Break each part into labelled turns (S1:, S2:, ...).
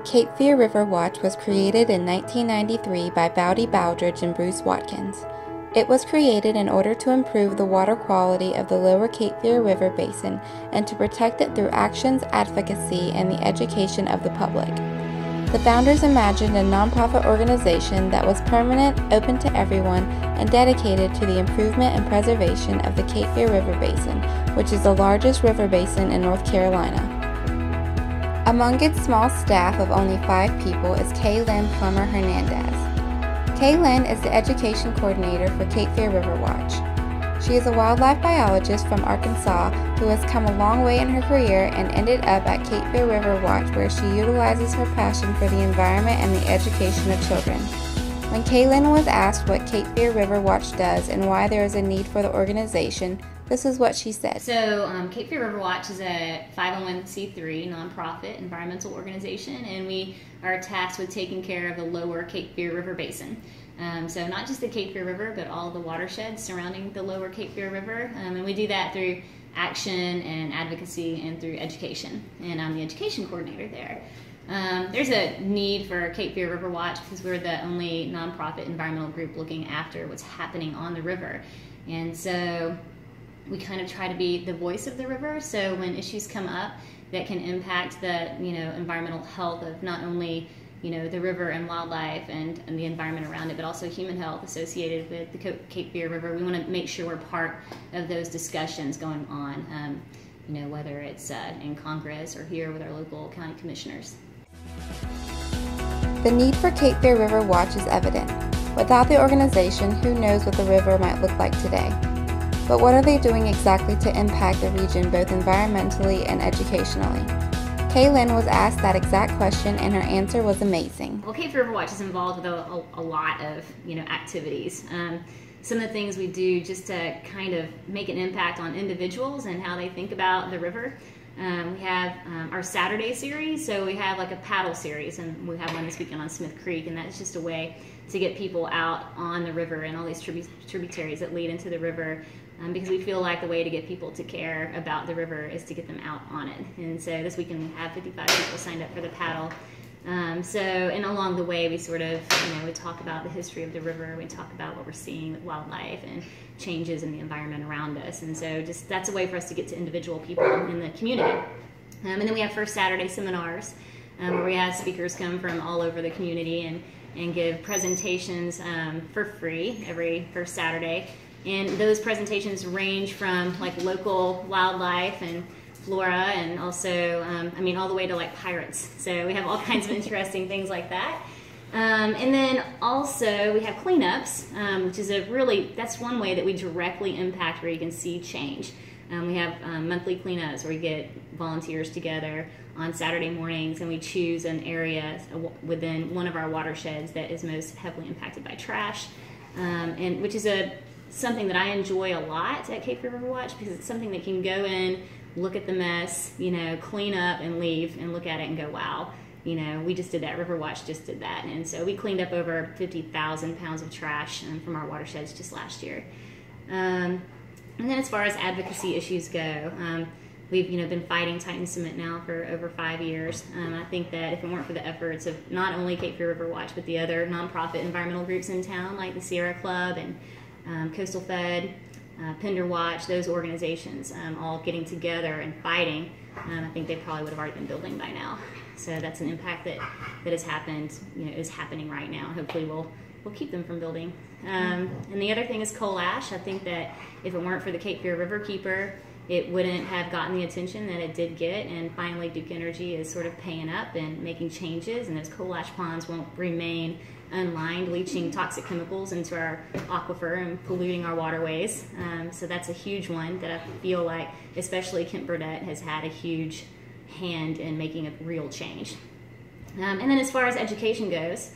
S1: Cape Fear River Watch was created in 1993 by Bowdy Bowdridge and Bruce Watkins. It was created in order to improve the water quality of the lower Cape Fear River Basin and to protect it through actions, advocacy, and the education of the public. The founders imagined a nonprofit organization that was permanent, open to everyone, and dedicated to the improvement and preservation of the Cape Fear River Basin, which is the largest river basin in North Carolina. Among its small staff of only 5 people is Kaylin Plummer Hernandez. Kaylin is the education coordinator for Cape Fear River Watch. She is a wildlife biologist from Arkansas who has come a long way in her career and ended up at Cape Fear River Watch, where she utilizes her passion for the environment and the education of children. When Kaylin was asked what Cape Fear River Watch does and why there is a need for the organization, this is what she said.
S2: So Cape Fear River Watch is a 501c3 nonprofit environmental organization, and we are tasked with taking care of the lower Cape Fear River Basin. So not just the Cape Fear River, but all the watersheds surrounding the lower Cape Fear River. And we do that through action and advocacy and through education. And I'm the education coordinator there. There's a need for Cape Fear River Watch because we're the only nonprofit environmental group looking after what's happening on the river. And so we kind of try to be the voice of the river. So when issues come up that can impact the environmental health of not only the river and wildlife and the environment around it, but also human health associated with the Cape Fear River, we want to make sure we're part of those discussions going on, whether it's in Congress or here with our local county commissioners.
S1: The need for Cape Fear River Watch is evident. Without the organization, who knows what the river might look like today? But what are they doing exactly to impact the region both environmentally and educationally? Kaylin was asked that exact question, and her answer was amazing.
S2: Well, Cape Fear River Watch is involved with a lot of activities. Some of the things we do just to kind of make an impact on individuals and how they think about the river. We have our Saturday series, so we have like a paddle series, and we have one this weekend on Smith Creek, and that's just a way to get people out on the river and all these tributaries that lead into the river, because we feel like the way to get people to care about the river is to get them out on it. And so this weekend we have 55 people signed up for the paddle. And along the way we sort of, we talk about the history of the river, we talk about what we're seeing with wildlife and changes in the environment around us. And so just that's a way for us to get to individual people in the community. And then we have First Saturday seminars, where we have speakers come from all over the community and give presentations for free every first Saturday. And those presentations range from like local wildlife and flora, and also, all the way to like pirates. So we have all kinds of interesting things like that. And then also we have cleanups, which is that's one way that we directly impact where you can see change. We have monthly cleanups where we get volunteers together on Saturday mornings, and we choose an area within one of our watersheds that is most heavily impacted by trash, and which is something that I enjoy a lot at Cape Fear River Watch, because it's something that can go in, look at the mess, clean up and leave and look at it and go, wow, we just did that. River Watch just did that. And so we cleaned up over 50,000 pounds of trash from our watersheds just last year. And then as far as advocacy issues go, we've been fighting Titan Cement now for over 5 years. I think that if it weren't for the efforts of not only Cape Fear River Watch, but the other nonprofit environmental groups in town, like the Sierra Club and Coastal Fed, Pender Watch, those organizations all getting together and fighting, I think they probably would have already been building by now. So that's an impact that has happened, is happening right now. Hopefully we'll keep them from building. And the other thing is coal ash. I think that if it weren't for the Cape Fear River Keeper, it wouldn't have gotten the attention that it did get, and finally Duke Energy is sort of paying up and making changes, and those coal ash ponds won't remain unlined, leaching toxic chemicals into our aquifer and polluting our waterways. So that's a huge one that I feel like especially Kent Burdett has had a huge hand in making a real change. And then as far as education goes,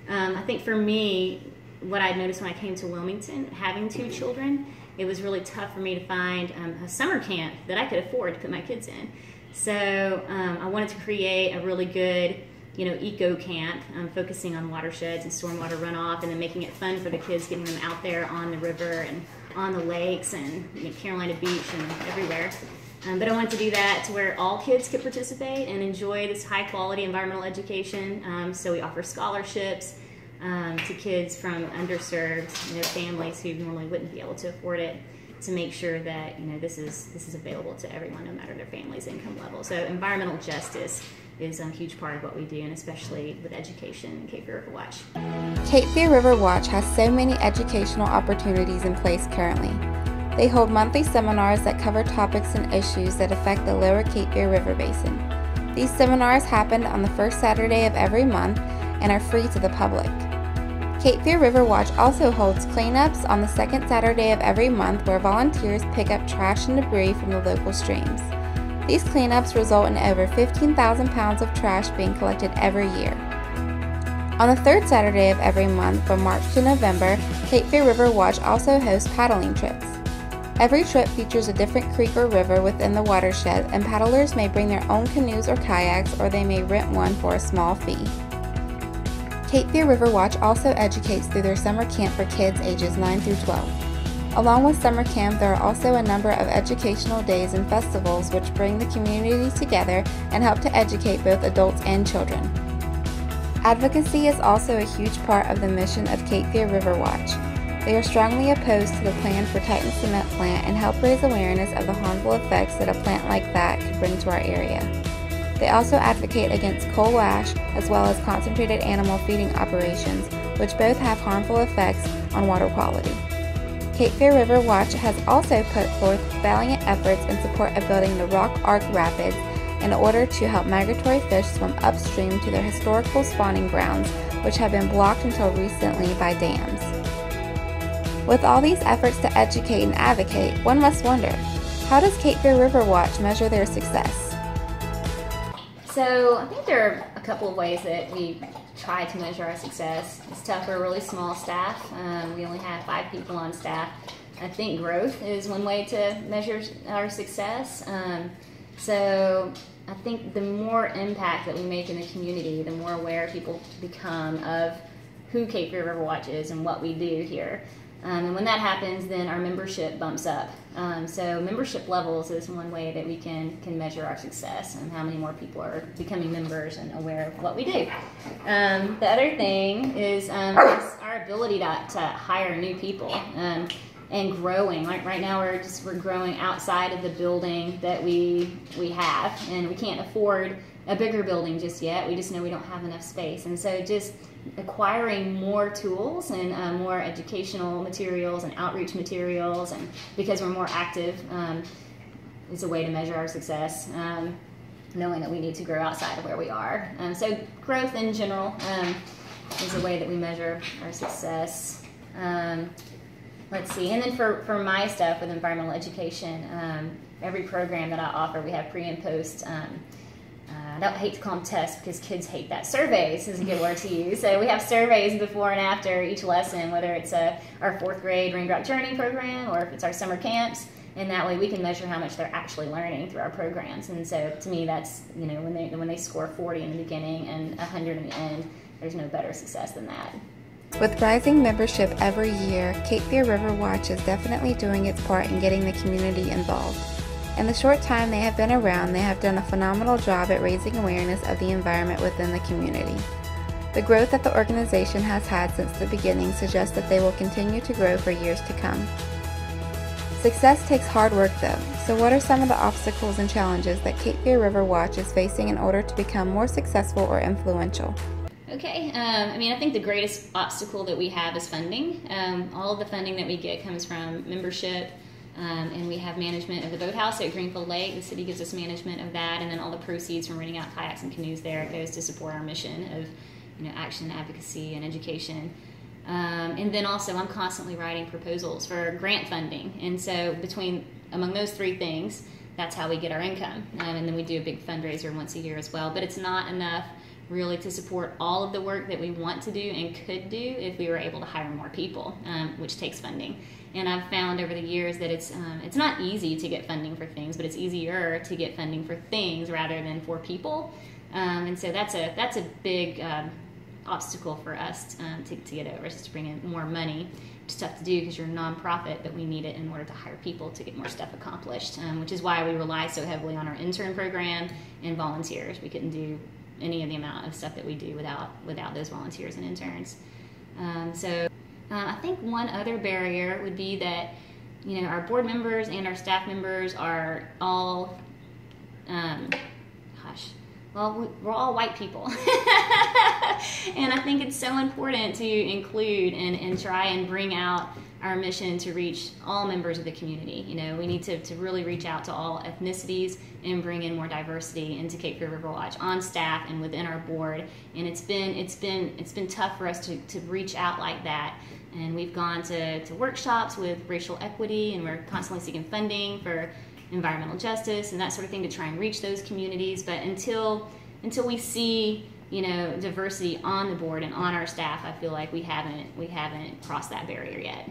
S2: I think for me, what I noticed when I came to Wilmington, having 2 children, it was really tough for me to find a summer camp that I could afford to put my kids in. So I wanted to create a really good eco camp, focusing on watersheds and stormwater runoff, and then making it fun for the kids, getting them out there on the river and on the lakes and Carolina Beach and everywhere. But I wanted to do that to where all kids could participate and enjoy this high quality environmental education. So we offer scholarships to kids from underserved families who normally wouldn't be able to afford it, to make sure that this is available to everyone no matter their family's income level. So environmental justice is a huge part of what we do, and especially with education and Cape Fear River Watch.
S1: Cape Fear River Watch has so many educational opportunities in place currently. They hold monthly seminars that cover topics and issues that affect the lower Cape Fear River Basin. These seminars happen on the first Saturday of every month and are free to the public. Cape Fear River Watch also holds cleanups on the second Saturday of every month, where volunteers pick up trash and debris from the local streams. These cleanups result in over 15,000 pounds of trash being collected every year. On the third Saturday of every month, from March to November, Cape Fear River Watch also hosts paddling trips. Every trip features a different creek or river within the watershed, and paddlers may bring their own canoes or kayaks, or they may rent one for a small fee. Cape Fear River Watch also educates through their summer camp for kids ages 9 through 12. Along with summer camp, there are also a number of educational days and festivals which bring the community together and help to educate both adults and children. Advocacy is also a huge part of the mission of Cape Fear River Watch. They are strongly opposed to the plan for Titan Cement plant and help raise awareness of the harmful effects that a plant like that could bring to our area. They also advocate against coal ash as well as concentrated animal feeding operations, which both have harmful effects on water quality. Cape Fear River Watch has also put forth valiant efforts in support of building the Rock Ark Rapids in order to help migratory fish swim upstream to their historical spawning grounds, which have been blocked until recently by dams. With all these efforts to educate and advocate, one must wonder, how does Cape Fear River Watch measure their success?
S2: So I think there are a couple of ways that we try to measure our success. It's tough for a really small staff. We only have 5 people on staff. I think growth is one way to measure our success. So I think the more impact that we make in the community, the more aware people become of who Cape Fear River Watch is and what we do here. And when that happens, then our membership bumps up. So membership levels is one way that we can measure our success and how many more people are becoming members and aware of what we do. The other thing is our ability to hire new people and growing. Like right now, we're growing outside of the building that we have, and we can't afford a bigger building just yet. We just know we don't have enough space, and so just acquiring more tools and more educational materials and outreach materials, and because we're more active, is a way to measure our success, knowing that we need to grow outside of where we are. So growth in general is a way that we measure our success. Let's see, and then for my stuff with environmental education, every program that I offer, we have pre and post. I don't hate to call them tests because kids hate that. Surveys is a good word to use. So we have surveys before and after each lesson, whether it's our 4th grade Raindrop Journey program or if it's our summer camps. And that way we can measure how much they're actually learning through our programs. And so to me, that's, when they score 40 in the beginning and 100 in the end, there's no better success than that.
S1: With rising membership every year, Cape Fear River Watch is definitely doing its part in getting the community involved. In the short time they have been around, they have done a phenomenal job at raising awareness of the environment within the community. The growth that the organization has had since the beginning suggests that they will continue to grow for years to come. Success takes hard work though, so what are some of the obstacles and challenges that Cape Fear River Watch is facing in order to become more successful or influential?
S2: Okay, I think the greatest obstacle that we have is funding. All of the funding that we get comes from membership, and we have management of the boathouse at Greenfield Lake. The city gives us management of that, and then all the proceeds from renting out kayaks and canoes there goes to support our mission of action, advocacy, and education. And then also I'm constantly writing proposals for grant funding, and so among those 3 things, that's how we get our income. And then we do a big fundraiser once a year as well, but it's not enough really to support all of the work that we want to do and could do if we were able to hire more people, which takes funding. And I've found over the years that it's not easy to get funding for things, but it's easier to get funding for things rather than for people. And so that's a big obstacle for us to get over. It's just to bring in more money. It's tough to do because you're a nonprofit, but we need it in order to hire people to get more stuff accomplished, which is why we rely so heavily on our intern program and volunteers. We couldn't do any of the amount of stuff that we do without those volunteers and interns. I think one other barrier would be that, you know, our board members and our staff members are all, we're all white people. And I think it's so important to include and try and bring out our mission to reach all members of the community. You know, we need to really reach out to all ethnicities and bring in more diversity into Cape Fear River Watch on staff and within our board. And it's been tough for us to reach out like that. And we've gone to workshops with racial equity, and we're constantly seeking funding for environmental justice and that sort of thing to try and reach those communities. But until we see, you know, diversity on the board and on our staff, I feel like we haven't crossed that barrier yet.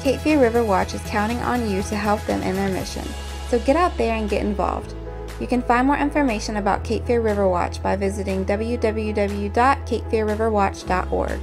S1: Cape Fear River Watch is counting on you to help them in their mission. So get out there and get involved. You can find more information about Cape Fear River Watch by visiting www.capefearriverwatch.org.